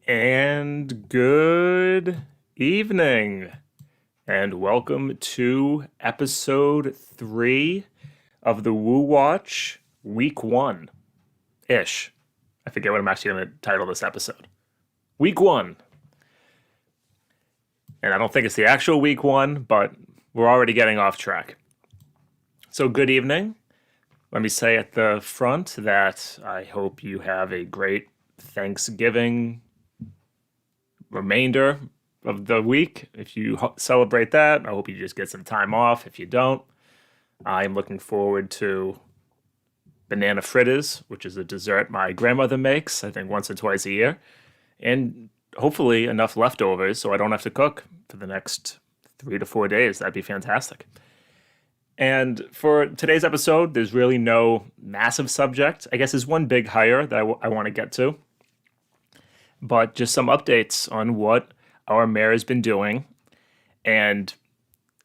And good evening, and welcome to episode 3 of the Woo Watch Week 1 ish. I forget what I'm actually going to title this episode. Week 1. And I don't think it's the actual Week 1, but we're already getting off track. So, good evening. Let me say at the front that I hope you have a great Thanksgiving remainder of the week. If you celebrate that, I hope you just get some time off. If you don't, I'm looking forward to banana fritters, which is a dessert my grandmother makes, I think once or twice a year, and hopefully enough leftovers so I don't have to cook for the next 3 to 4 days. That'd be fantastic. And for today's episode, there's really no massive subject. I guess there's one big hire that I want to get to, but just some updates on what our mayor has been doing. And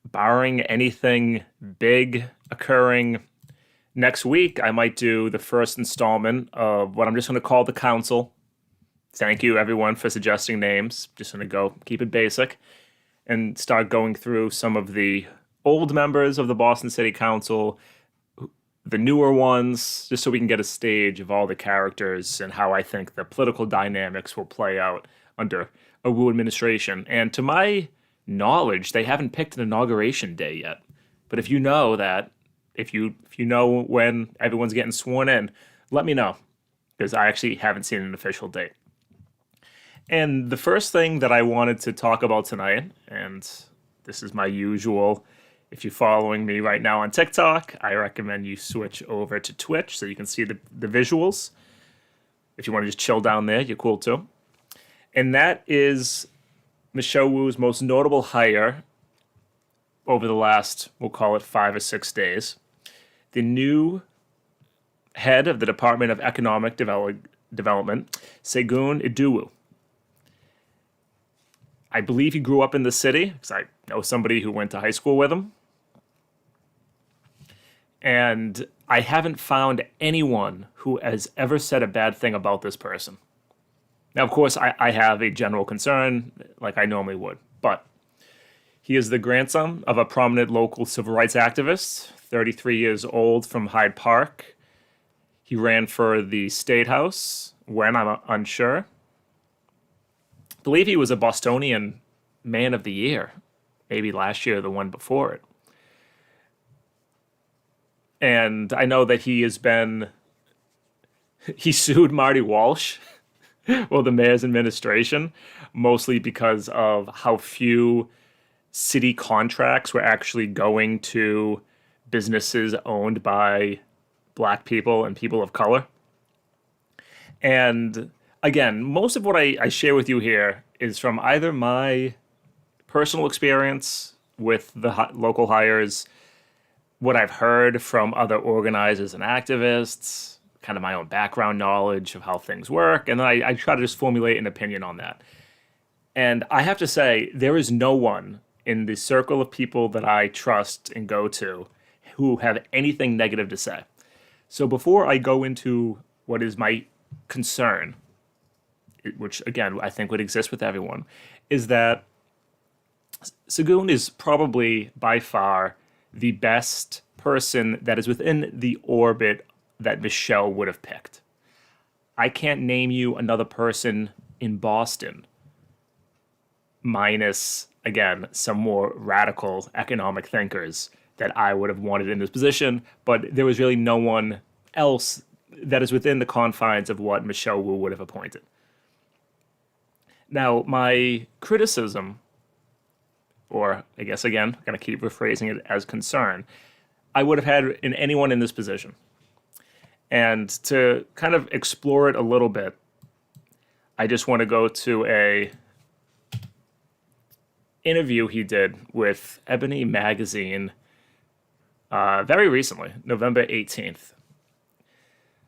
barring anything big occurring next week, I might do the first installment of what I'm just going to call the council. Thank you, everyone, for suggesting names. Just going to go keep it basic and start going through some of the old members of the Boston City Council, the newer ones, just so we can get a stage of all the characters and how I think the political dynamics will play out under a Wu administration. And to my knowledge, they haven't picked an inauguration day yet. But if you know that, if you know when everyone's getting sworn in, let me know, because I actually haven't seen an official date. And the first thing that I wanted to talk about tonight, and this is my usual, if you're following me right now on TikTok, I recommend you switch over to Twitch so you can see the visuals. If you want to just chill down there, you're cool too. And that is Michelle Wu's most notable hire over the last, we'll call it 5 or 6 days. The new head of the Department of Economic Development, Segun Idowu. I believe he grew up in the city, because I know somebody who went to high school with him. And I haven't found anyone who has ever said a bad thing about this person. Now, of course, I have a general concern, like I normally would, but he is the grandson of a prominent local civil rights activist, 33 years old from Hyde Park. He ran for the State House when, I'm unsure. I believe he was a Bostonian Man of the Year, maybe last year, the one before it. And I know that he sued Marty Walsh, well, the mayor's administration, mostly because of how few city contracts were actually going to businesses owned by Black people and people of color. And again, most of what I share with you here is from either my personal experience with the local hires, what I've heard from other organizers and activists, kind of my own background knowledge of how things work, and then I try to just formulate an opinion on that. And I have to say, there is no one in the circle of people that I trust and go to who have anything negative to say. So before I go into what is my concern, which again I think would exist with everyone, is that Segun is probably by far the best person that is within the orbit that Michelle would have picked. I can't name you another person in Boston, minus, again, some more radical economic thinkers that I would have wanted in this position, but there was really no one else that is within the confines of what Michelle Wu would have appointed. Now, my criticism, or I guess again, I'm going to keep rephrasing it as concern, I would have had in anyone in this position. And to kind of explore it a little bit, I just want to go to a interview he did with Ebony Magazine very recently, November 18th.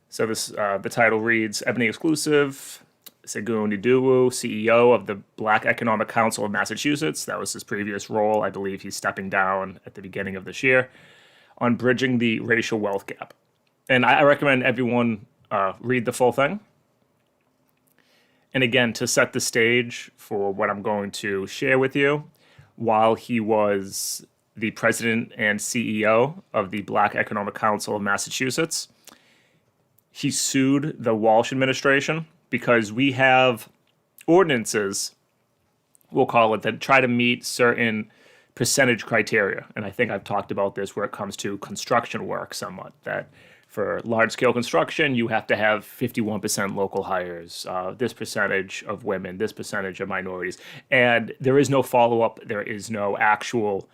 So this the title reads, Ebony Exclusive, Segun Idowu, CEO of the Black Economic Council of Massachusetts. That was his previous role. I believe he's stepping down at the beginning of this year, on bridging the racial wealth gap. And I recommend everyone read the full thing. And again, to set the stage for what I'm going to share with you, while he was the president and CEO of the Black Economic Council of Massachusetts, he sued the Walsh administration because we have ordinances, we'll call it, that try to meet certain percentage criteria. And I think I've talked about this where it comes to construction work somewhat, that for large-scale construction, you have to have 51% local hires, this percentage of women, this percentage of minorities. And there is no follow-up. There is no actual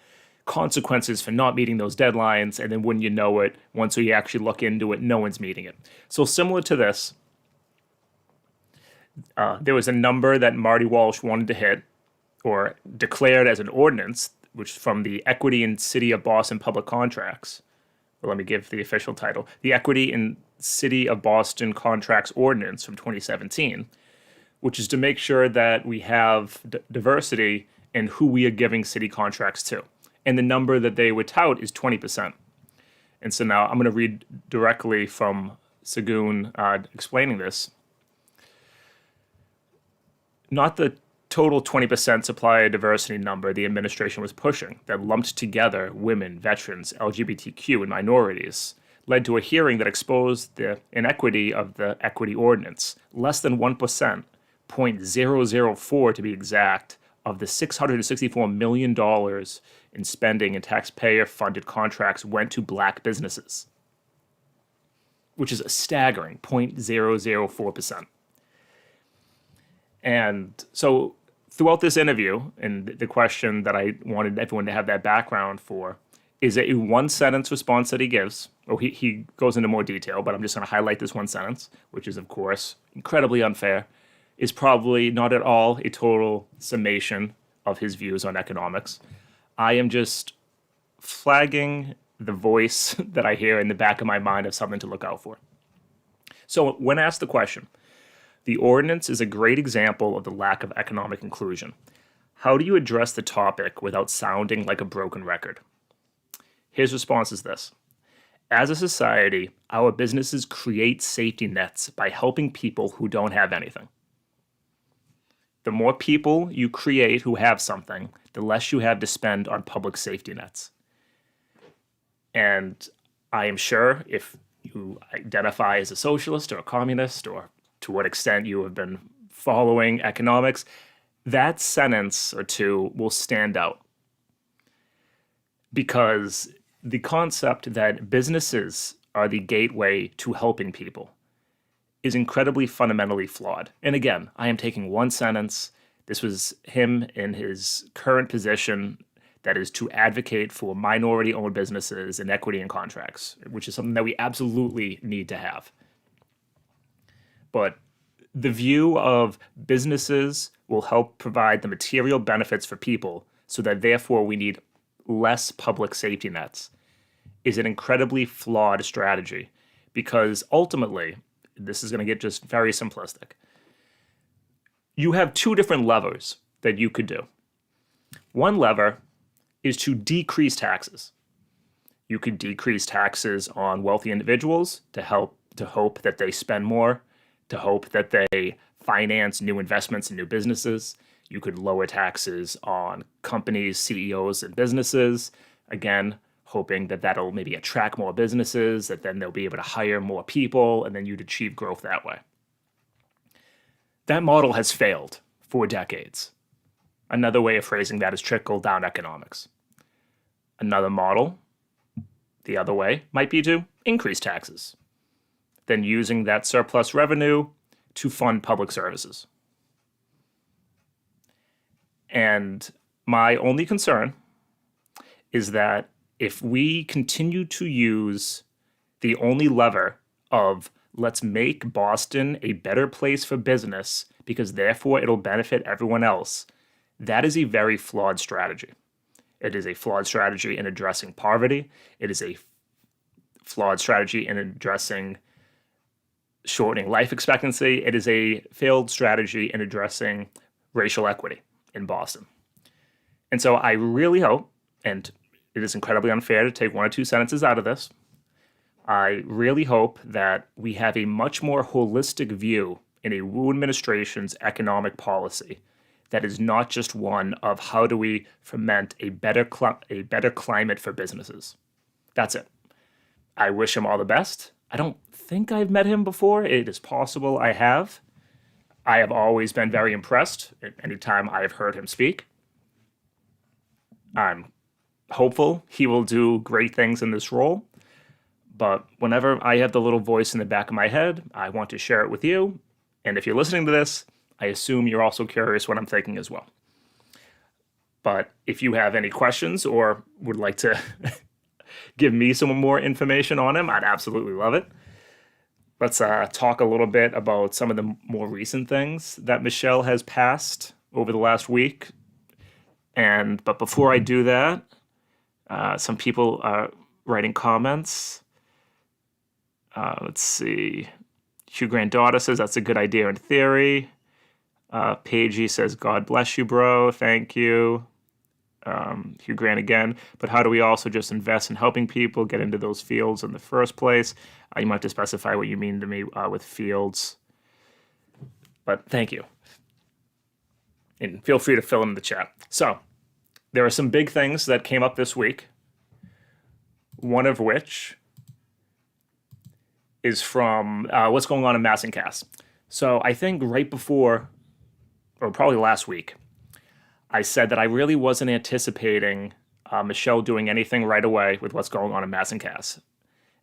consequences for not meeting those deadlines. And then when you know it, once we actually look into it, no one's meeting it. So similar to this, there was a number that Marty Walsh wanted to hit or declared as an ordinance, which from the Equity in City of Boston Public Contracts. Well, let me give the official title. The Equity in City of Boston Contracts Ordinance from 2017, which is to make sure that we have diversity in who we are giving city contracts to. And the number that they would tout is 20%. And so now I'm going to read directly from Segun explaining this. Not the total 20% supplier diversity number the administration was pushing that lumped together women, veterans, LGBTQ, and minorities led to a hearing that exposed the inequity of the equity ordinance. Less than 1%, 0.004 to be exact, of the $664 million in spending in taxpayer-funded contracts went to Black businesses, which is a staggering 0.004%. And so throughout this interview, and the question that I wanted everyone to have that background for, is a one-sentence response that he gives. Or he goes into more detail, but I'm just going to highlight this one sentence, which is, of course, incredibly unfair, is probably not at all a total summation of his views on economics. I am just flagging the voice that I hear in the back of my mind of something to look out for. So when asked the question, the ordinance is a great example of the lack of economic inclusion. How do you address the topic without sounding like a broken record? His response is this. As a society, our businesses create safety nets by helping people who don't have anything. The more people you create who have something, the less you have to spend on public safety nets. And I am sure if you identify as a socialist or a communist, or to what extent you have been following economics, that sentence or two will stand out, because the concept that businesses are the gateway to helping people is incredibly fundamentally flawed. And again, I am taking one sentence. This was him in his current position, that is to advocate for minority-owned businesses and equity in contracts, which is something that we absolutely need to have. But the view of businesses will help provide the material benefits for people, so that therefore we need less public safety nets, is an incredibly flawed strategy, because ultimately, this is going to get just very simplistic. You have two different levers that you could do. One lever is to decrease taxes. You could decrease taxes on wealthy individuals to hope that they spend more, to hope that they finance new investments in new businesses. You could lower taxes on companies, CEOs, and businesses, again, hoping that that'll maybe attract more businesses, that then they'll be able to hire more people, and then you'd achieve growth that way. That model has failed for decades. Another way of phrasing that is trickle-down economics. Another model, the other way, might be to increase taxes, then using that surplus revenue to fund public services. And my only concern is that if we continue to use the only lever of let's make Boston a better place for business because therefore it'll benefit everyone else, that is a very flawed strategy. It is a flawed strategy in addressing poverty. It is a flawed strategy in addressing shortening life expectancy. It is a failed strategy in addressing racial equity in Boston. And so I really hope, and it is incredibly unfair to take one or two sentences out of this, I really hope that we have a much more holistic view in a Wu administration's economic policy that is not just one of how do we foment a better climate for businesses. That's it. I wish him all the best. I don't think I've met him before. It is possible I have. I have always been very impressed anytime I have heard him speak. I'm hopeful he will do great things in this role. But whenever I have the little voice in the back of my head, I want to share it with you. And if you're listening to this, I assume you're also curious what I'm thinking as well. But if you have any questions or would like to give me some more information on him, I'd absolutely love it. Let's talk a little bit about some of the more recent things that Michelle has passed over the last week. But before I do that, some people are writing comments. Let's see. Hugh Granddaughter says that's a good idea in theory. Paigey says, God bless you, bro. Thank you. Hugh Grant again. But how do we also just invest in helping people get into those fields in the first place? You might have to specify what you mean to me with fields. But thank you. And feel free to fill in the chat. So there are some big things that came up this week. One of which is from what's going on in MassandCast. So I think right before, or probably last week, I said that I really wasn't anticipating Michelle doing anything right away with what's going on in MassandCast.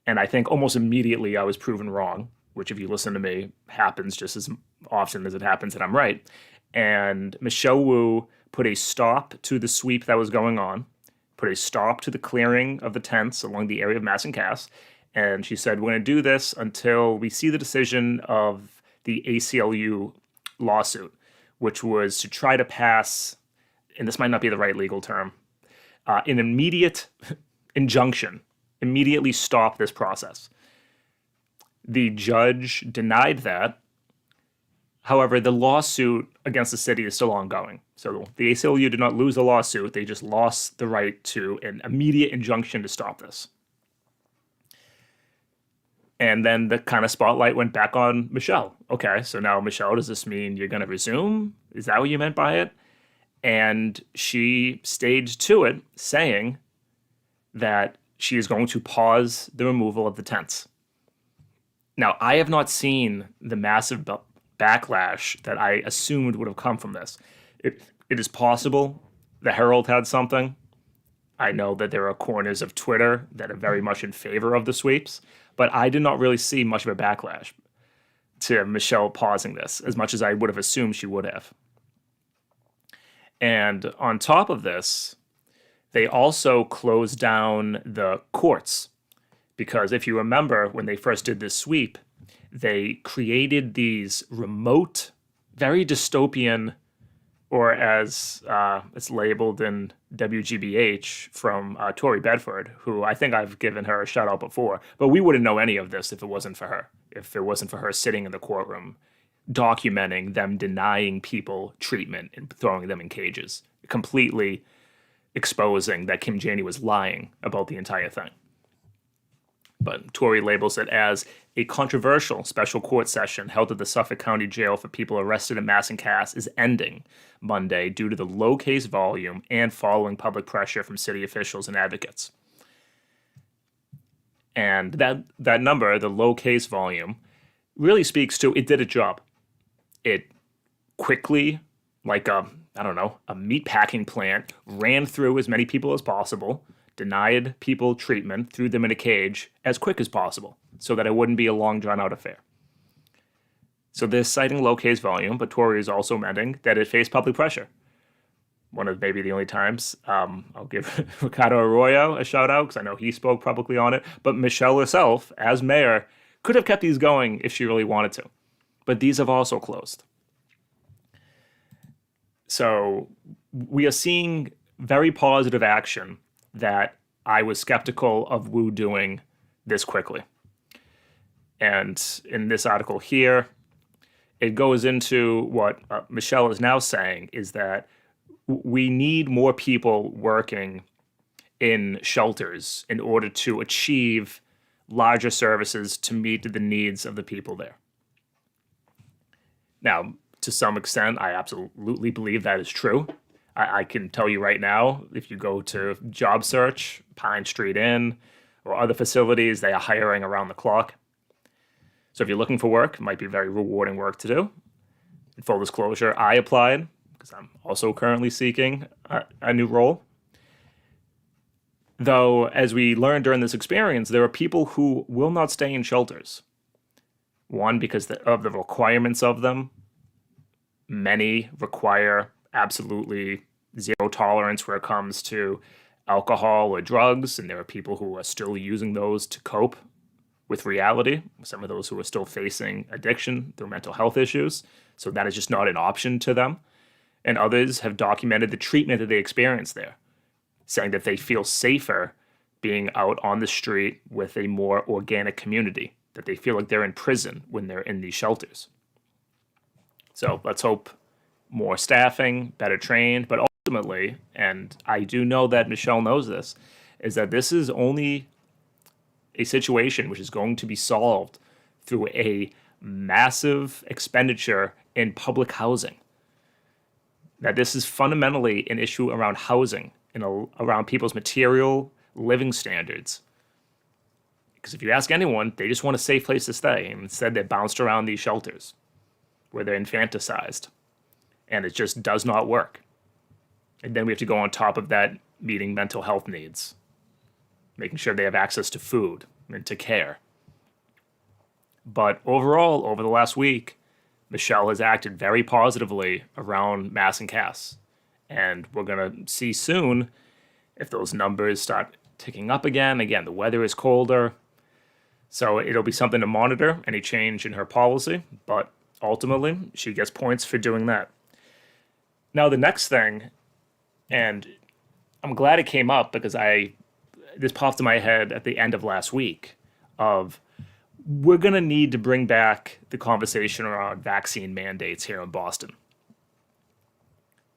And I think almost immediately I was proven wrong, which if you listen to me, happens just as often as it happens that I'm right. And Michelle Wu put a stop to the sweep that was going on, put a stop to the clearing of the tents along the area of MassandCast. And she said, we're going to do this until we see the decision of the ACLU lawsuit, which was to try to pass, and this might not be the right legal term, an immediate injunction, immediately stop this process. The judge denied that. However, the lawsuit against the city is still ongoing. So the ACLU did not lose the lawsuit. They just lost the right to an immediate injunction to stop this. And then the kind of spotlight went back on Michelle. Okay, so now, Michelle, does this mean you're going to resume? Is that what you meant by it? And she stayed to it, saying that she is going to pause the removal of the tents. Now, I have not seen the massive backlash that I assumed would have come from this. It is possible the Herald had something. I know that there are corners of Twitter that are very much in favor of the sweeps, but I did not really see much of a backlash to Michelle pausing this as much as I would have assumed she would have. And on top of this, they also closed down the courts because if you remember when they first did this sweep, they created these remote, very dystopian, or as it's labeled in WGBH from Tori Bedford, who I think I've given her a shout out before, but we wouldn't know any of this if it wasn't for her, if it wasn't for her sitting in the courtroom documenting them denying people treatment and throwing them in cages, completely exposing that Kim Janey was lying about the entire thing. But Tori labels it as a controversial special court session held at the Suffolk County Jail for people arrested in Mass and Cass is ending Monday due to the low case volume and following public pressure from city officials and advocates. And that number, the low case volume, really speaks to it did its job. It quickly, like a meatpacking plant, ran through as many people as possible, denied people treatment, threw them in a cage as quick as possible so that it wouldn't be a long, drawn-out affair. So they're citing low case volume, but Tori is also amending that it faced public pressure. One of maybe the only times. I'll give Ricardo Arroyo a shout-out because I know he spoke publicly on it, but Michelle herself, as mayor, could have kept these going if she really wanted to. But these have also closed. So we are seeing very positive action that I was skeptical of Wu doing this quickly. And in this article here, it goes into what Michelle is now saying is that we need more people working in shelters in order to achieve larger services to meet the needs of the people there. Now, to some extent, I absolutely believe that is true. I can tell you right now, if you go to job search, Pine Street Inn, or other facilities, they are hiring around the clock. So if you're looking for work, it might be very rewarding work to do. In full disclosure, I applied because I'm also currently seeking a new role. Though, as we learned during this experience, there are people who will not stay in shelters. One, because of the requirements of them. Many require absolutely zero tolerance where it comes to alcohol or drugs, and there are people who are still using those to cope with reality. Some of those who are still facing addiction through mental health issues, so that is just not an option to them. And others have documented the treatment that they experience there, saying that they feel safer being out on the street with a more organic community, that they feel like they're in prison when they're in these shelters. So let's hope more staffing, better trained, but ultimately, and I do know that Michelle knows this, is that this is only a situation which is going to be solved through a massive expenditure in public housing. That this is fundamentally an issue around housing and around people's material living standards. Because if you ask anyone, they just want a safe place to stay, and instead they're bounced around these shelters where they're infanticized, and it just does not work. And then we have to go on top of that meeting mental health needs, making sure they have access to food and to care. But overall, over the last week, Michelle has acted very positively around Mass and Cass. And we're going to see soon if those numbers start ticking up again. Again, the weather is colder, so it'll be something to monitor, any change in her policy. But ultimately, she gets points for doing that. Now, the next thing, and I'm glad it came up because this popped in my head at the end of last week, of we're going to need to bring back the conversation around vaccine mandates here in Boston.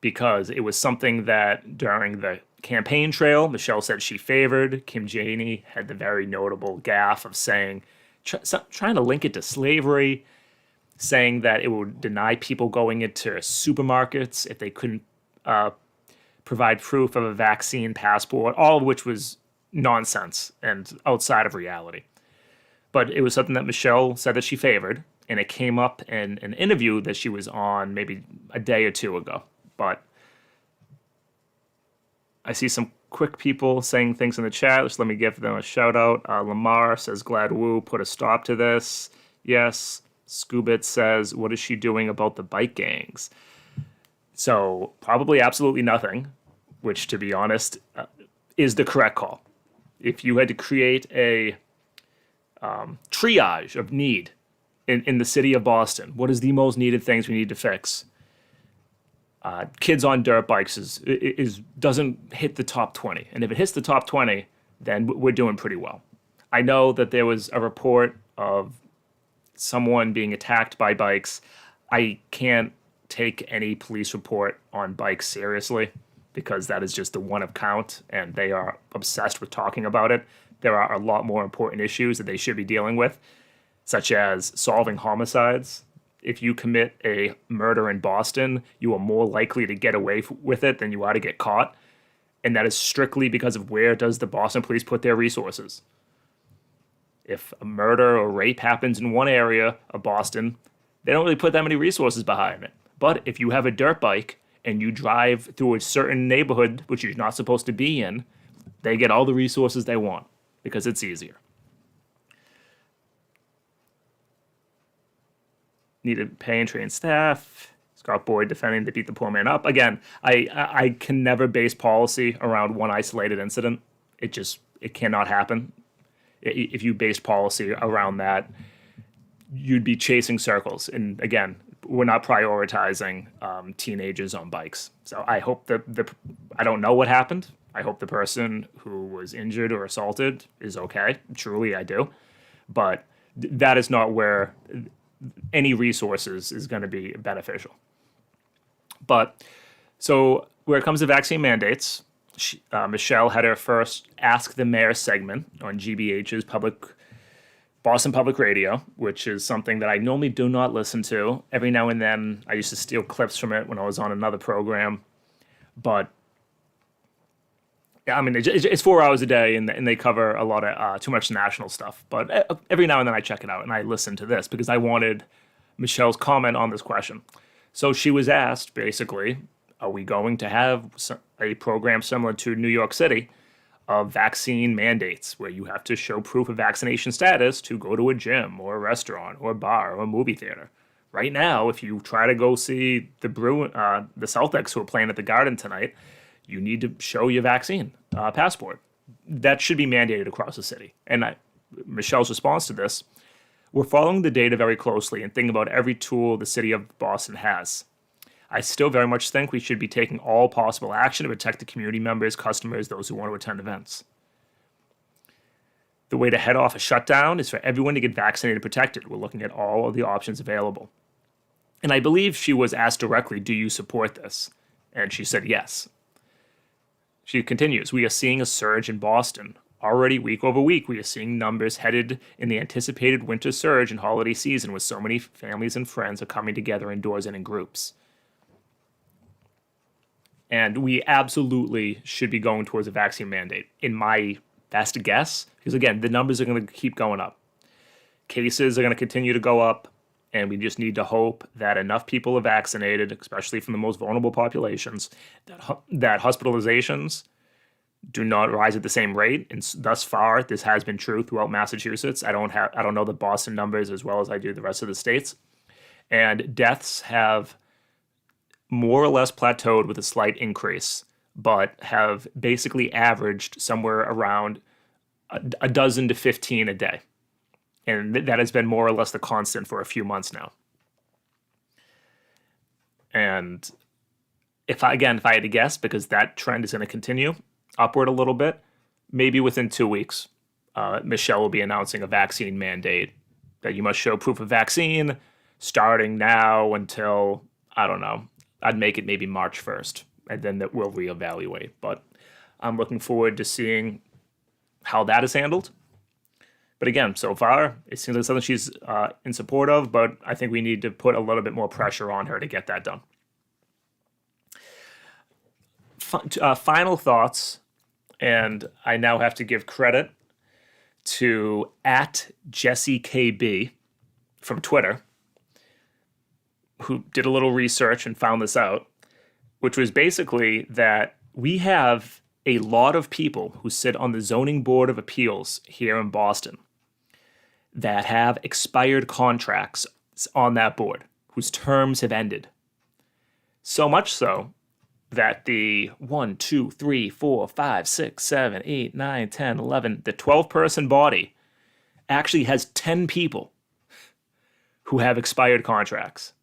Because it was something that during the campaign trail, Michelle said she favored. Kim Janey had the very notable gaffe of saying, trying to link it to slavery, saying that it would deny people going into supermarkets if they couldn't provide proof of a vaccine passport, all of which was nonsense and outside of reality. But it was something that Michelle said that she favored, and it came up in an interview that she was on maybe a day or two ago. But I see some quick people saying things in the chat. Just let me give them a shout out. Lamar says, glad woo, put a stop to this. Yes. Scoobit says, what is she doing about the bike gangs? So probably absolutely nothing, which to be honest is the correct call. If you had to create a triage of need in the city of Boston, what is the most needed things we need to fix? Kids on dirt bikes doesn't hit the top 20. And if it hits the top 20, then we're doing pretty well. I know that there was a report of someone being attacked by bikes. I can't take any police report on bikes seriously because that is just the one of count, and they are obsessed with talking about it. There are a lot more important issues that they should be dealing with, such as solving homicides. If you commit a murder in Boston, you are more likely to get away with it than you are to get caught. And that is strictly because of where does the Boston police put their resources. If a murder or rape happens in one area of Boston, they don't really put that many resources behind it. But if you have a dirt bike and you drive through a certain neighborhood, which you're not supposed to be in, they get all the resources they want because it's easier. Needed pay and train staff. Scott Boyd defending to beat the poor man up. Again, I can never base policy around one isolated incident. It cannot happen. If you based policy around that, you'd be chasing circles. And again, we're not prioritizing teenagers on bikes. So I hope that I don't know what happened. I hope the person who was injured or assaulted is okay. Truly, I do. But that is not where any resources is going to be beneficial. But so where it comes to vaccine mandates, Michelle had her first Ask the Mayor segment on GBH's Boston Public Radio, which is something that I normally do not listen to. Every now and then I used to steal clips from it when I was on another program. But yeah, I mean, it's 4 hours a day, and they cover a lot of too much national stuff. But every now and then I check it out, and I listen to this because I wanted Michelle's comment on this question. So she was asked, basically, are we going to have a program similar to New York City of vaccine mandates where you have to show proof of vaccination status to go to a gym or a restaurant or a bar or a movie theater? Right now, if you try to go see the Celtics who are playing at the Garden tonight, you need to show your vaccine passport. That should be mandated across the city. And Michelle's response to this, we're following the data very closely and thinking about every tool the city of Boston has. I still very much think we should be taking all possible action to protect the community members, customers, those who want to attend events. The way to head off a shutdown is for everyone to get vaccinated and protected. We're looking at all of the options available. And I believe she was asked directly, do you support this? And she said yes. She continues, we are seeing a surge in Boston. Already week over week, we are seeing numbers headed in the anticipated winter surge and holiday season with so many families and friends are coming together indoors and in groups. And we absolutely should be going towards a vaccine mandate, in my best guess, because again, the numbers are going to keep going up. Cases are going to continue to go up, and we just need to hope that enough people are vaccinated, especially from the most vulnerable populations, that hospitalizations do not rise at the same rate. And thus far, this has been true throughout Massachusetts. I don't know the Boston numbers as well as I do the rest of the states. And deaths have more or less plateaued with a slight increase, but have basically averaged somewhere around a dozen to 15 a day. And that has been more or less the constant for a few months now. And if I had to guess, because that trend is going to continue upward a little bit, maybe within 2 weeks, Michelle will be announcing a vaccine mandate that you must show proof of vaccine starting now until, I don't know, I'd make it maybe March 1st, and then that we'll reevaluate. But I'm looking forward to seeing how that is handled. But again, so far, it seems like something she's in support of, but I think we need to put a little bit more pressure on her to get that done. Final thoughts And I now have to give credit to at Jesse KB from Twitter, who did a little research and found this out, which was basically that we have a lot of people who sit on the Zoning Board of Appeals here in Boston that have expired contracts on that board, whose terms have ended. So much so that the 1, 2, 3, 4, 5, 6, 7, 8, 9, 10, 11, the 12-person body actually has 10 people who have expired contracts.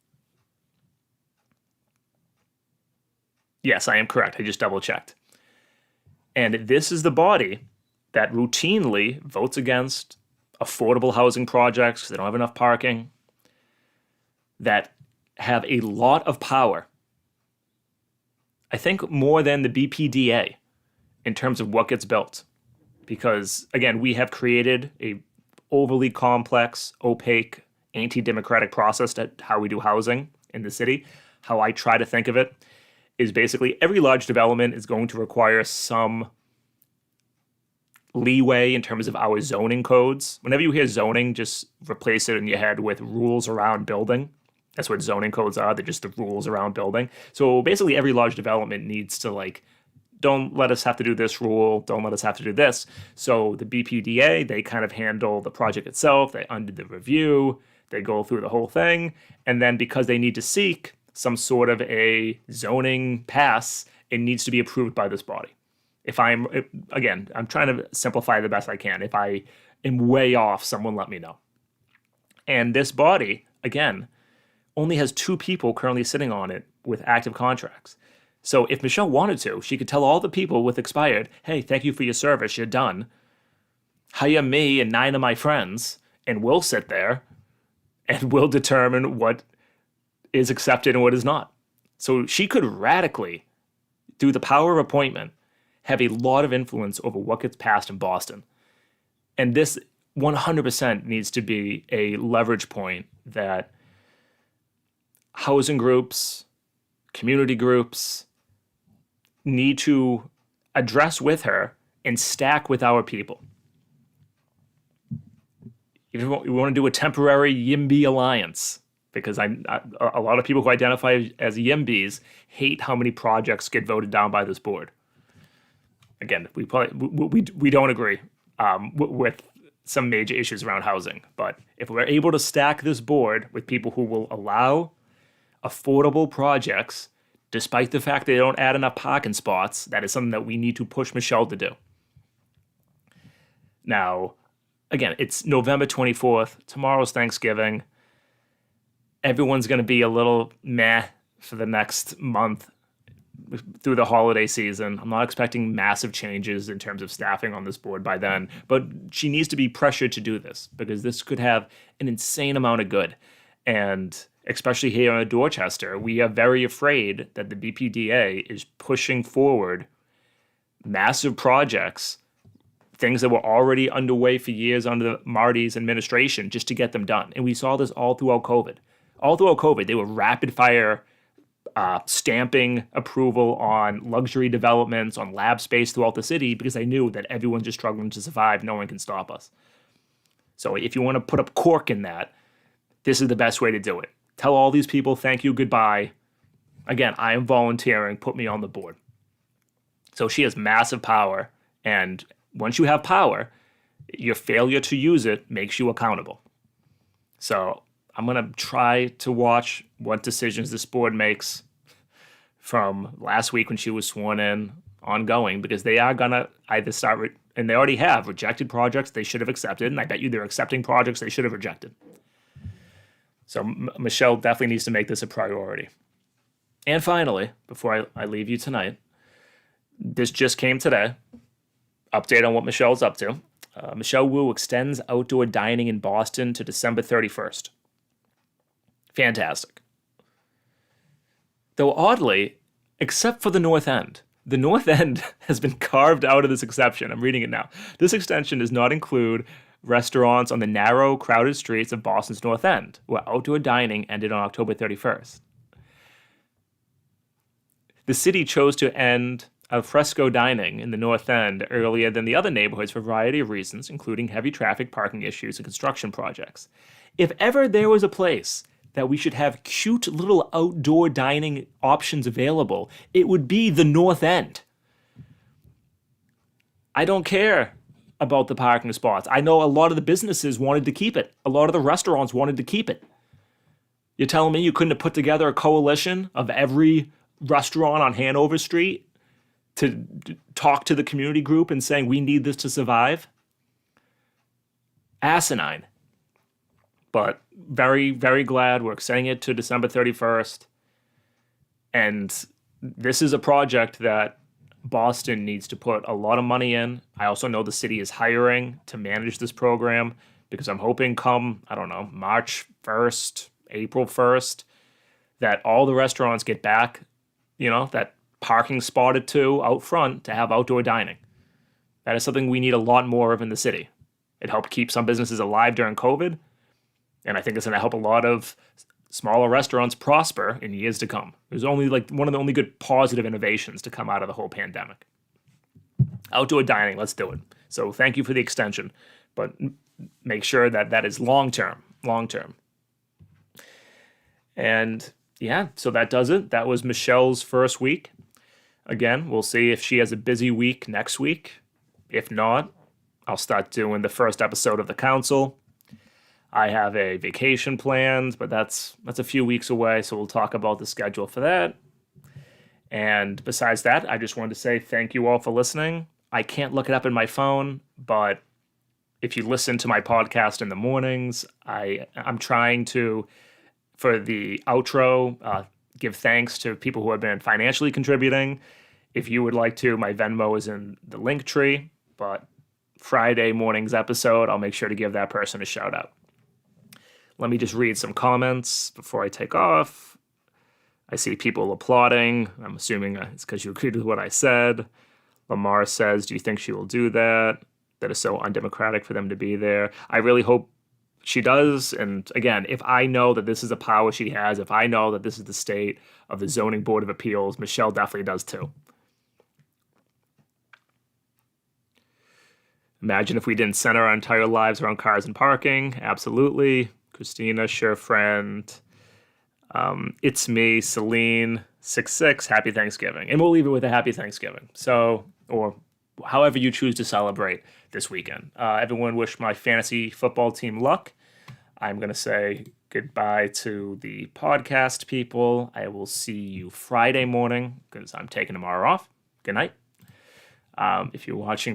Yes, I am correct. I just double checked. And this is the body that routinely votes against affordable housing projects because they don't have enough parking, that have a lot of power. I think more than the BPDA in terms of what gets built. Because, again, we have created a overly complex, opaque, anti-democratic process to how we do housing in the city. How I try to think of it is basically every large development is going to require some leeway in terms of our zoning codes. Whenever you hear zoning, just replace it in your head with rules around building. That's what zoning codes are. They're just the rules around building. So basically every large development needs to don't let us have to do this rule. Don't let us have to do this. So the BPDA, they kind of handle the project itself. They undo the review. They go through the whole thing. And then because they need to seek some sort of a zoning pass, it needs to be approved by this body. I'm trying to simplify the best I can. If I am way off, someone let me know. And this body, again, only has 2 people currently sitting on it with active contracts. So if Michelle wanted to, she could tell all the people with expired, hey, thank you for your service, you're done. Hire me and 9 of my friends, and we'll sit there and we'll determine what is accepted and what is not. So she could radically, through the power of appointment, have a lot of influence over what gets passed in Boston. And this 100% needs to be a leverage point that housing groups, community groups need to address with her and stack with our people. If you want to do a temporary YIMBY alliance, because a lot of people who identify as YIMBYs hate how many projects get voted down by this board. Again, we don't agree with some major issues around housing, but if we're able to stack this board with people who will allow affordable projects, despite the fact they don't add enough parking spots, that is something that we need to push Michelle to do. Now, again, it's November 24th. Tomorrow's Thanksgiving. Everyone's going to be a little meh for the next month through the holiday season. I'm not expecting massive changes in terms of staffing on this board by then, but she needs to be pressured to do this because this could have an insane amount of good. And especially here in Dorchester, we are very afraid that the BPDA is pushing forward massive projects, things that were already underway for years under Marty's administration, just to get them done. And we saw this all throughout COVID. All throughout COVID, they were rapid fire stamping approval on luxury developments, on lab space throughout the city, because they knew that everyone's just struggling to survive. No one can stop us. So if you want to put a cork in that, this is the best way to do it. Tell all these people, thank you, goodbye. Again, I am volunteering. Put me on the board. So she has massive power. And once you have power, your failure to use it makes you accountable. So I'm going to try to watch what decisions this board makes from last week when she was sworn in ongoing, because they are going to either start, and they already have, rejected projects they should have accepted. And I bet you they're accepting projects they should have rejected. So Michelle definitely needs to make this a priority. And finally, before I leave you tonight, this just came today. Update on what Michelle's up to. Michelle Wu extends outdoor dining in Boston to December 31st. Fantastic. Though oddly, except for the North End has been carved out of this exception. I'm reading it now. This extension does not include restaurants on the narrow, crowded streets of Boston's North End, where outdoor dining ended on October 31st. The city chose to end al fresco dining in the North End earlier than the other neighborhoods for a variety of reasons, including heavy traffic, parking issues, and construction projects. If ever there was a place that we should have cute little outdoor dining options available, it would be the North End. I don't care about the parking spots. I know a lot of the businesses wanted to keep it. A lot of the restaurants wanted to keep it. You're telling me you couldn't have put together a coalition of every restaurant on Hanover Street to talk to the community group and saying we need this to survive? Asinine. But very, very glad we're extending it to December 31st. And this is a project that Boston needs to put a lot of money in. I also know the city is hiring to manage this program because I'm hoping come, I don't know, March 1st, April 1st, that all the restaurants get back, that parking spot or two out front to have outdoor dining. That is something we need a lot more of in the city. It helped keep some businesses alive during COVID, and I think it's going to help a lot of smaller restaurants prosper in years to come. It was only one of the only good positive innovations to come out of the whole pandemic. Outdoor dining, let's do it. So thank you for the extension, but make sure that that is long-term. And yeah, so that does it. That was Michelle's first week. Again, we'll see if she has a busy week next week. If not, I'll start doing the first episode of The Council. I have a vacation planned, but that's a few weeks away, so we'll talk about the schedule for that. And besides that, I just wanted to say thank you all for listening. I can't look it up in my phone, but if you listen to my podcast in the mornings, I'm trying to, for the outro, give thanks to people who have been financially contributing. If you would like to, my Venmo is in the link tree, but Friday morning's episode, I'll make sure to give that person a shout out. Let me just read some comments before I take off. I see people applauding. I'm assuming it's because you agreed with what I said. Lamar says, do you think she will do that? That is so undemocratic for them to be there. I really hope she does. And again, if I know that this is a power she has, if I know that this is the state of the Zoning Board of Appeals, Michelle definitely does too. Imagine if we didn't center our entire lives around cars and parking. Absolutely. Christina, sure friend. It's me, Celine, 66. Happy Thanksgiving. And we'll leave it with a happy Thanksgiving. So, or however you choose to celebrate this weekend. Everyone wish my fantasy football team luck. I'm going to say goodbye to the podcast people. I will see you Friday morning because I'm taking tomorrow off. Good night. If you're watching